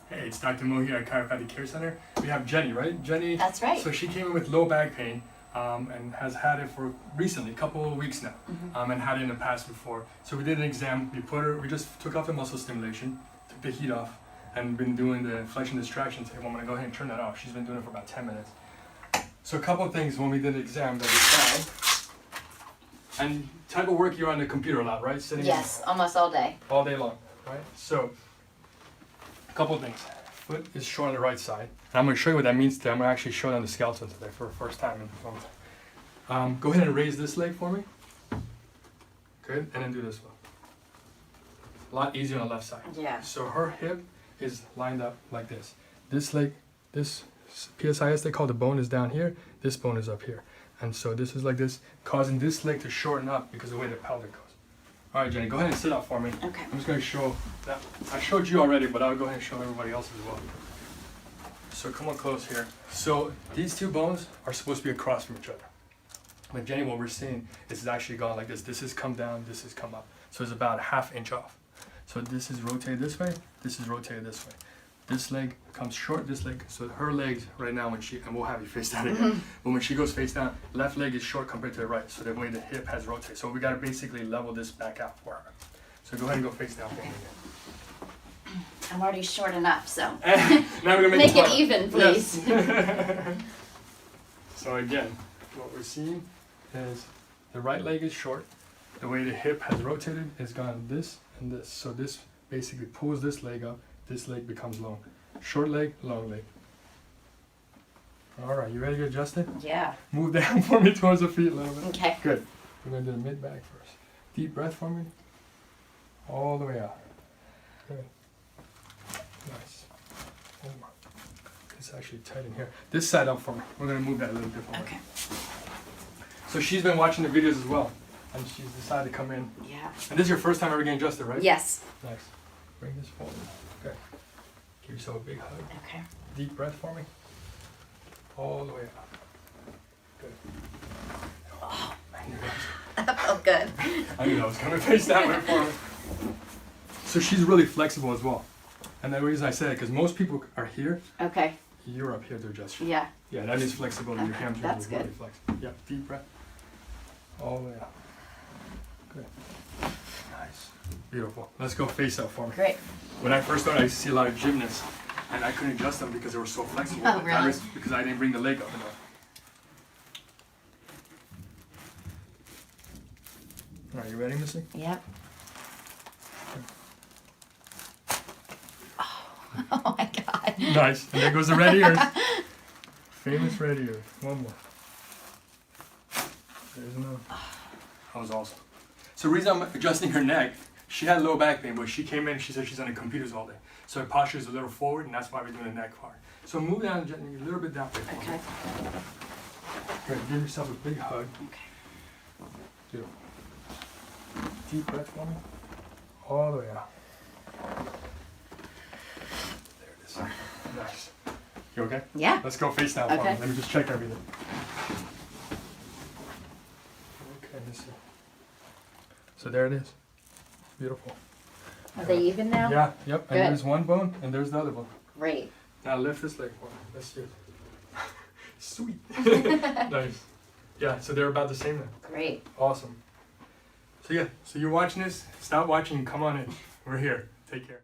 Hey, it's Dr. Mo here at Chiropractic Care Center. We have Jenny, right? Jenny. That's right. So she came in with low back pain and has had it for recently, a couple of weeks now, and had it in the past before. So we did an exam. We just took off the muscle stimulation, took the heat off, and been doing the flexion distraction table. I'm gonna go ahead and turn that off. She's been doing it for about 10 minutes. So a couple of things when we did the exam that we found. And type of work, you're on the computer a lot, right? Sitting Yes, almost all day. all day long, right? So, a couple of things. Foot is short on the right side. And I'm going to show you what that means today. I'm going to actually show it on the skeleton today for the first time in a long time. Go ahead and raise this leg for me. Good, and then do this one. A lot easier on the left side. Yeah. So her hip is lined up like this. This leg, this PSIS they call the bone is down here. This bone is up here. And so this is like this, causing this leg to shorten up because of the way the pelvic goes. All right, Jenny, go ahead and sit up for me. Okay. I'm just going to show that. I showed you already, but I'll go ahead and show everybody else as well. So come on close here. So these two bones are supposed to be across from each other. But Jenny, what we're seeing is it's actually gone like this. This has come down, this has come up. So it's about a ½ inch off. So this is rotated this way, this is rotated this way. This leg comes short, this leg, so her legs right now when she, and we'll have you face down again, but when she goes face down, left leg is short compared to the right, so the way the hip has rotated. So we gotta basically level this back out for her. So go ahead and go face down for me again. I'm already short enough, so Now we're gonna make it even, please. Yes. So again, what we're seeing is the right leg is short, the way the hip has rotated is gone this and this. So this basically pulls this leg up. This leg becomes long. Short leg, long leg. All right, you ready to adjust it? Yeah. Move down for me towards the feet a little bit. Okay. Good. We're going to do the mid back first. Deep breath for me. All the way out. Good. Nice. One more. It's actually tight in here. This side up for me. We're going to move that a little bit forward. Okay. So she's been watching the videos as well. And she's decided to come in. Yeah. And this is your first time ever getting adjusted, right? Yes. Nice. Bring this forward. Okay. Give yourself a big hug. Okay. Deep breath for me. All the way up. Good. Oh, I knew that felt good. I knew I was coming face that way for her. So she's really flexible as well. And the reason I say it, because most people are here, Okay. you're up here to adjust. Yeah. Yeah, that is flexibility. Your Okay, hamstrings that's are really good. flexible. Yeah, deep breath. All the way up. Good. Nice. Beautiful. Let's go face up for me. Great. When I first started, I used to see a lot of gymnasts, and I couldn't adjust them because they were so flexible. Oh, really? That was because I didn't bring the leg up enough. All right, you ready, Missy? Yep. Oh my God. Nice. And there goes the red ears. Famous red ears. One more. There's another. That was awesome. So the reason I'm adjusting her neck, she had low back pain, but she came in and she said she's on the computers all day. So her posture is a little forward, and that's why we're doing the neck part. So move down gently, a little bit down. Okay. Good. Give yourself a big hug. Okay. Beautiful. Deep breath for me. All the way out. There it is. Nice. You okay? Yeah. Let's go face down for Okay. me. Let me just check everything. Okay, let's see. So there it is. Beautiful. Are they even now? Yeah, yep. Good. And there's one bone and there's the other bone. Great. Now lift this leg for me. Let's see it. Sweet. Nice. Yeah, so they're about the same now. Great. Awesome. So yeah, so you're watching this. Stop watching. Come on in. We're here. Take care.